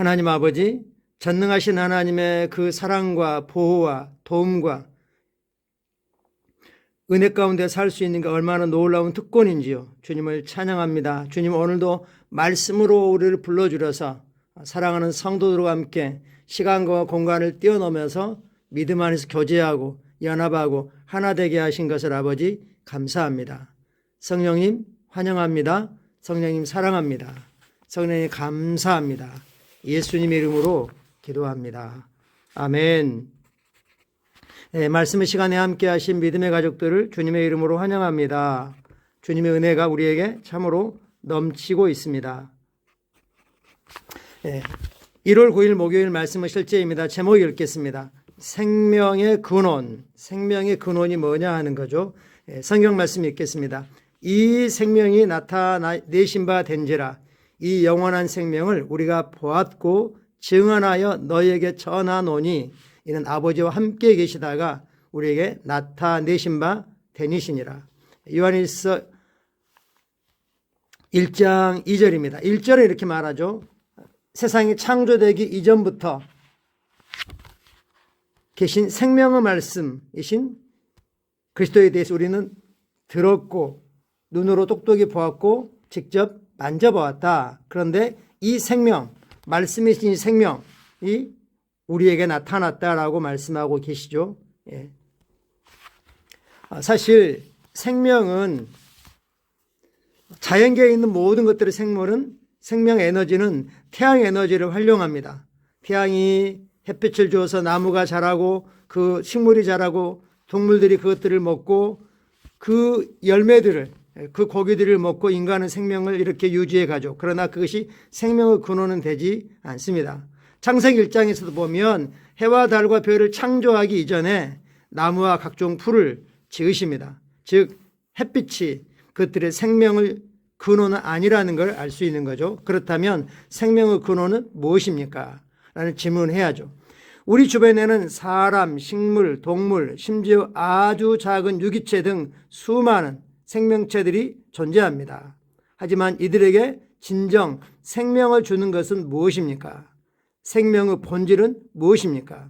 하나님 아버지, 전능하신 하나님의 그 사랑과 보호와 도움과 은혜 가운데 살 수 있는 게 얼마나 놀라운 특권인지요. 주님을 찬양합니다. 주님, 오늘도 말씀으로 우리를 불러주셔서 사랑하는 성도들과 함께 시간과 공간을 뛰어넘어서 믿음 안에서 교제하고 연합하고 하나 되게 하신 것을 아버지 감사합니다. 성령님 환영합니다. 성령님 사랑합니다. 성령님 감사합니다. 예수님의 이름으로 기도합니다. 아멘. 네, 말씀의 시간에 함께 하신 믿음의 가족들을 주님의 이름으로 환영합니다. 주님의 은혜가 우리에게 참으로 넘치고 있습니다. 네, 1월 9일 목요일 말씀은 실제입니다. 제목 읽겠습니다. 생명의 근원, 생명의 근원이 뭐냐 하는 거죠. 네, 성경 말씀 읽겠습니다. 이 생명이 나타내신 바 된지라. 이 영원한 생명을 우리가 보았고 증언하여 너희에게 전하노니 이는 아버지와 함께 계시다가 우리에게 나타내신 바 되니시니라. 요한일서 1장 2절입니다. 1절에 이렇게 말하죠. 세상이 창조되기 이전부터 계신 생명의 말씀이신 그리스도에 대해서 우리는 들었고 눈으로 똑똑히 보았고 직접 만져보았다. 그런데 이 생명, 말씀이신 이 생명이 우리에게 나타났다라고 말씀하고 계시죠. 예. 사실 생명은 자연계에 있는 모든 것들의 생명 에너지는 태양 에너지를 활용합니다. 태양이 햇빛을 주어서 나무가 자라고 그 식물이 자라고 동물들이 그것들을 먹고 그 열매들을 그 고기들을 먹고 인간은 생명을 이렇게 유지해 가죠. 그러나 그것이 생명의 근원은 되지 않습니다. 창세기 1장에서도 보면 해와 달과 별을 창조하기 이전에 나무와 각종 풀을 지으십니다. 즉 햇빛이 그들의 생명의 근원은 아니라는 걸 알 수 있는 거죠. 그렇다면 생명의 근원은 무엇입니까? 라는 질문을 해야죠. 우리 주변에는 사람, 식물, 동물, 심지어 아주 작은 유기체 등 수많은 생명체들이 존재합니다. 하지만 이들에게 진정 생명을 주는 것은 무엇입니까? 생명의 본질은 무엇입니까?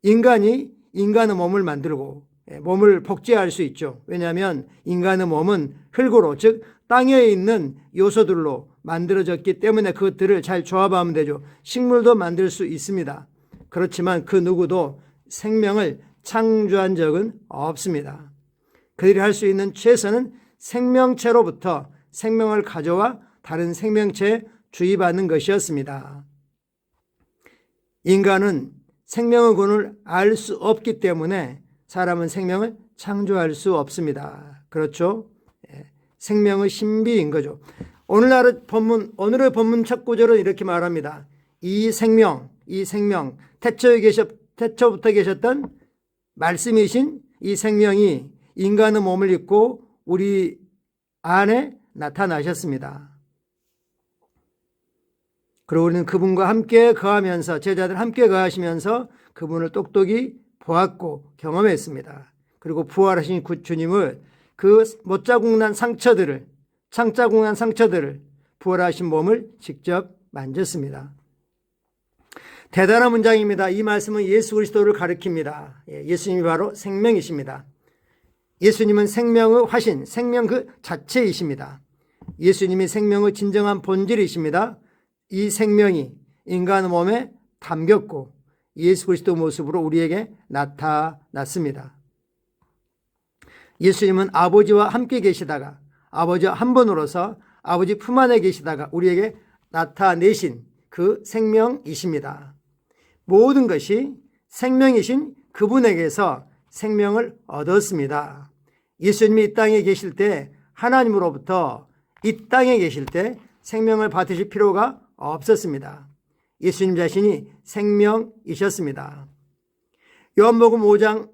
인간이 인간의 몸을 만들고 몸을 복제할 수 있죠. 왜냐하면 인간의 몸은 흙으로, 즉 땅에 있는 요소들로 만들어졌기 때문에 그것들을 잘 조합하면 되죠. 식물도 만들 수 있습니다. 그렇지만 그 누구도 생명을 창조한 적은 없습니다. 그들이 할 수 있는 최선은 생명체로부터 생명을 가져와 다른 생명체에 주입하는 것이었습니다. 인간은 생명의 근원을 알 수 없기 때문에 사람은 생명을 창조할 수 없습니다. 그렇죠? 생명의 신비인 거죠. 오늘의 본문 첫 구절은 이렇게 말합니다. 이 생명, 태초부터 계셨던 말씀이신 이 생명이 인간의 몸을 입고 우리 안에 나타나셨습니다. 그리고 우리는 그분과 함께 거하면서 제자들 함께 거하시면서 그분을 똑똑히 보았고 경험했습니다. 그리고 부활하신 주님을 그 못자국난 상처들을 부활하신 몸을 직접 만졌습니다. 대단한 문장입니다. 이 말씀은 예수 그리스도를 가리킵니다. 예수님이 바로 생명이십니다. 예수님은 생명의 화신, 생명 그 자체이십니다. 예수님이 생명의 진정한 본질이십니다. 이 생명이 인간의 몸에 담겼고 예수 그리스도 모습으로 우리에게 나타났습니다. 예수님은 아버지와 함께 계시다가 아버지와 한 분으로서 아버지 품 안에 계시다가 우리에게 나타내신 그 생명이십니다. 모든 것이 생명이신 그분에게서 생명을 얻었습니다. 예수님이 이 땅에 계실 때 하나님으로부터 이 땅에 계실 때 생명을 받으실 필요가 없었습니다. 예수님 자신이 생명이셨습니다. 요한복음 5장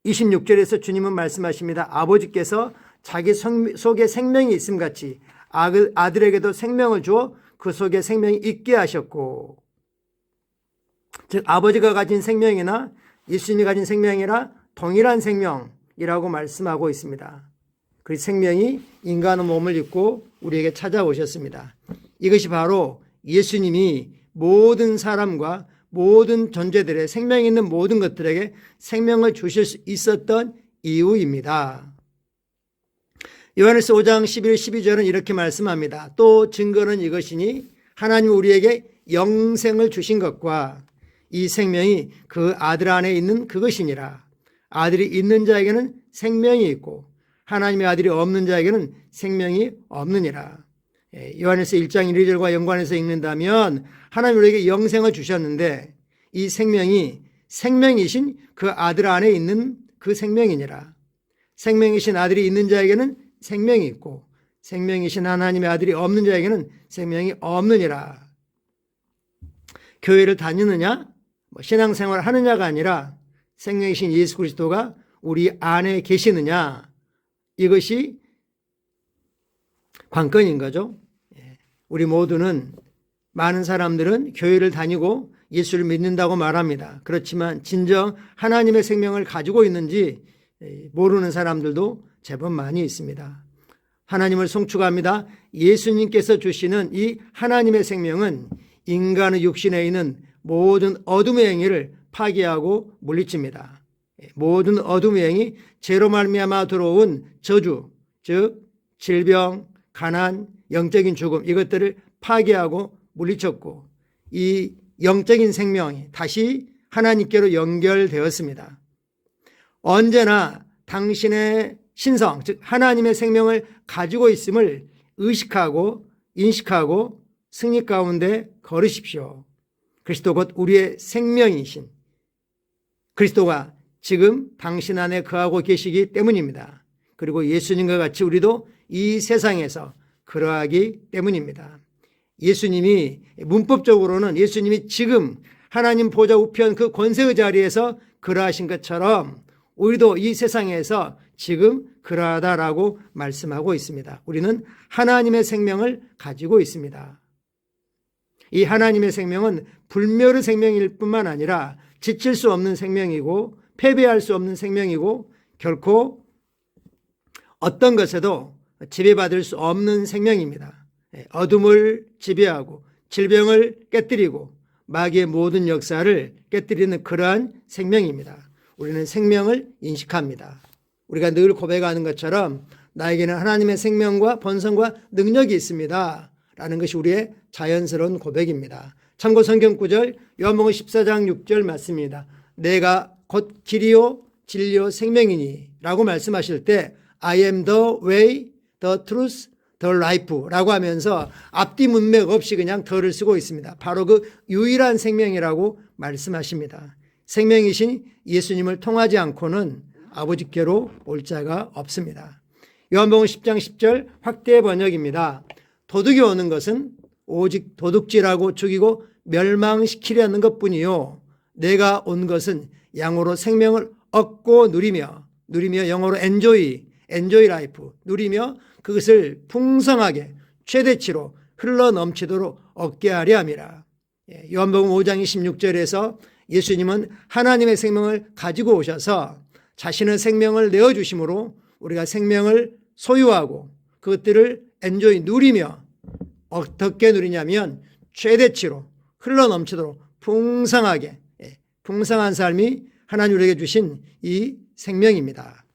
26절에서 주님은 말씀하십니다. 아버지께서 자기 속에 생명이 있음 같이 아들에게도 생명을 주어 그 속에 생명이 있게 하셨고, 즉 아버지가 가진 생명이나 예수님이 가진 생명이라 동일한 생명이라고 말씀하고 있습니다. 그 생명이 인간의 몸을 입고 우리에게 찾아오셨습니다. 이것이 바로 예수님이 모든 사람과 모든 존재들의 생명이 있는 모든 것들에게 생명을 주실 수 있었던 이유입니다. 요한일서 5장 11, 12절은 이렇게 말씀합니다. 또 증거는 이것이니 하나님 우리에게 영생을 주신 것과 이 생명이 그 아들 안에 있는 그것이니라. 아들이 있는 자에게는 생명이 있고 하나님의 아들이 없는 자에게는 생명이 없느니라. 요한일서 1장 1, 2절과 연관해서 읽는다면 하나님 우리에게 영생을 주셨는데 이 생명이 생명이신 그 아들 안에 있는 그 생명이니라. 생명이신 아들이 있는 자에게는 생명이 있고 생명이신 하나님의 아들이 없는 자에게는 생명이 없느니라. 교회를 다니느냐 신앙생활을 하느냐가 아니라 생명이신 예수 그리스도가 우리 안에 계시느냐, 이것이 관건인 거죠. 우리 모두는, 많은 사람들은 교회를 다니고 예수를 믿는다고 말합니다. 그렇지만 진정 하나님의 생명을 가지고 있는지 모르는 사람들도 제법 많이 있습니다. 하나님을 송축합니다. 예수님께서 주시는 이 하나님의 생명은 인간의 육신에 있는 모든 어둠의 행위를 파괴하고 물리칩니다. 모든 어둠의 행위, 죄로 말미암아 들어온 저주, 즉 질병, 가난, 영적인 죽음, 이것들을 파괴하고 물리쳤고 이 영적인 생명이 다시 하나님께로 연결되었습니다. 언제나 당신의 신성, 즉 하나님의 생명을 가지고 있음을 의식하고 인식하고 승리 가운데 걸으십시오. 그리스도 곧 우리의 생명이신 그리스도가 지금 당신 안에 거하고 계시기 때문입니다. 그리고 예수님과 같이 우리도 이 세상에서 그러하기 때문입니다. 예수님이 문법적으로는 예수님이 지금 하나님 보좌 우편 그 권세의 자리에서 그러하신 것처럼 우리도 이 세상에서 지금 그러하다라고 말씀하고 있습니다. 우리는 하나님의 생명을 가지고 있습니다. 이 하나님의 생명은 불멸의 생명일 뿐만 아니라 지칠 수 없는 생명이고 패배할 수 없는 생명이고 결코 어떤 것에도 지배받을 수 없는 생명입니다. 어둠을 지배하고 질병을 깨뜨리고 마귀의 모든 역사를 깨뜨리는 그러한 생명입니다. 우리는 생명을 인식합니다. 우리가 늘 고백하는 것처럼 나에게는 하나님의 생명과 번성과 능력이 있습니다 라는 것이 우리의 자연스러운 고백입니다. 참고 성경 구절 요한복음 14장 6절 말씀입니다. 내가 곧 길이요 진리요 생명이니 라고 말씀하실 때 I am the way, the truth, the life 라고 하면서 앞뒤 문맥 없이 그냥 the를 쓰고 있습니다. 바로 그 유일한 생명이라고 말씀하십니다. 생명이신 예수님을 통하지 않고는 아버지께로 올 자가 없습니다. 요한복음 10장 10절 확대 번역입니다. 도둑이 오는 것은 오직 도둑질하고 죽이고 멸망시키려는 것뿐이요 내가 온 것은 양으로 생명을 얻고 누리며 영어로 enjoy life 누리며 그것을 풍성하게 최대치로 흘러넘치도록 얻게 하려 함이라. 요한복음 5장 26절에서 예수님은 하나님의 생명을 가지고 오셔서 자신의 생명을 내어주심으로 우리가 생명을 소유하고 그것들을 enjoy 누리며 어떻게 누리냐면 최대치로 흘러넘치도록 풍성하게 풍성한 삶이 하나님 우리에게 주신 이 생명입니다.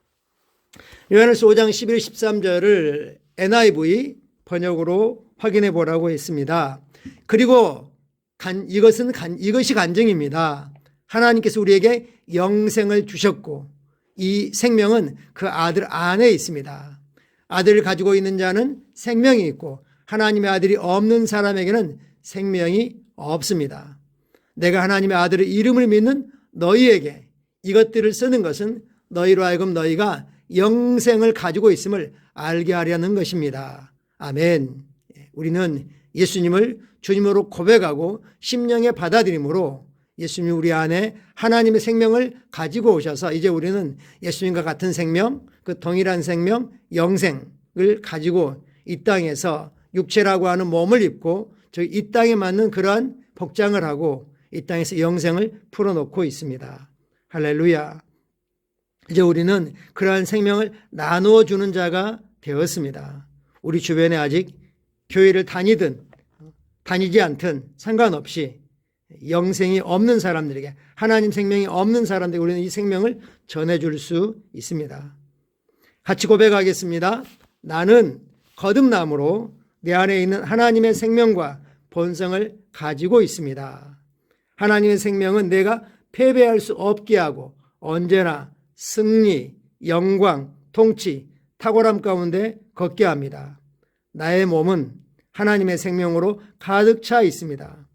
요한일서 5장 11, 13절을 NIV 번역으로 확인해 보라고 했습니다. 그리고 이것이 간증입니다. 하나님께서 우리에게 영생을 주셨고 이 생명은 그 아들 안에 있습니다. 아들을 가지고 있는 자는 생명이 있고 하나님의 아들이 없는 사람에게는 생명이 없습니다. 내가 하나님의 아들의 이름을 믿는 너희에게 이것들을 쓰는 것은 너희로 하여금 너희가 영생을 가지고 있음을 알게 하려는 것입니다. 아멘. 우리는 예수님을 주님으로 고백하고 심령에 받아들임으로 예수님이 우리 안에 하나님의 생명을 가지고 오셔서 이제 우리는 예수님과 같은 생명, 그 동일한 생명, 영생을 가지고 이 땅에서 육체라고 하는 몸을 입고 이 땅에 맞는 그러한 복장을 하고 이 땅에서 영생을 풀어놓고 있습니다. 할렐루야. 이제 우리는 그러한 생명을 나누어 주는 자가 되었습니다. 우리 주변에 아직 교회를 다니든 다니지 않든 상관없이 영생이 없는 사람들에게, 하나님 생명이 없는 사람들에게 우리는 이 생명을 전해줄 수 있습니다. 같이 고백하겠습니다. 나는 거듭남으로 내 안에 있는 하나님의 생명과 본성을 가지고 있습니다. 하나님의 생명은 내가 패배할 수 없게 하고 언제나 승리, 영광, 통치, 탁월함 가운데 걷게 합니다. 나의 몸은 하나님의 생명으로 가득 차 있습니다.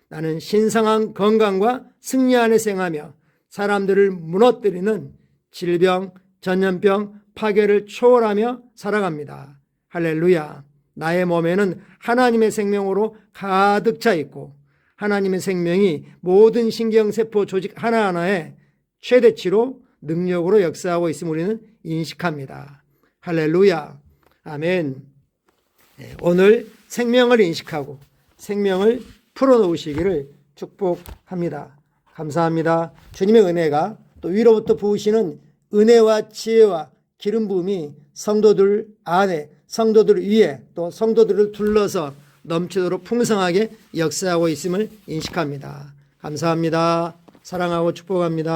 나는 신성한 건강과 승리 안에 생하며 사람들을 무너뜨리는 질병, 전염병, 파괴를 초월하며 살아갑니다. 할렐루야. 나의 몸에는 하나님의 생명으로 가득 차 있고 하나님의 생명이 모든 신경세포 조직 하나하나에 최대치로 능력으로 역사하고 있음을 우리는 인식합니다. 할렐루야. 아멘. 오늘 생명을 인식하고 생명을 풀어놓으시기를 축복합니다. 감사합니다. 주님의 은혜가 또 위로부터 부으시는 은혜와 지혜와 기름 부음이 성도들 안에, 성도들 위에, 또 성도들을 둘러서 넘치도록 풍성하게 역사하고 있음을 인식합니다. 감사합니다. 사랑하고 축복합니다.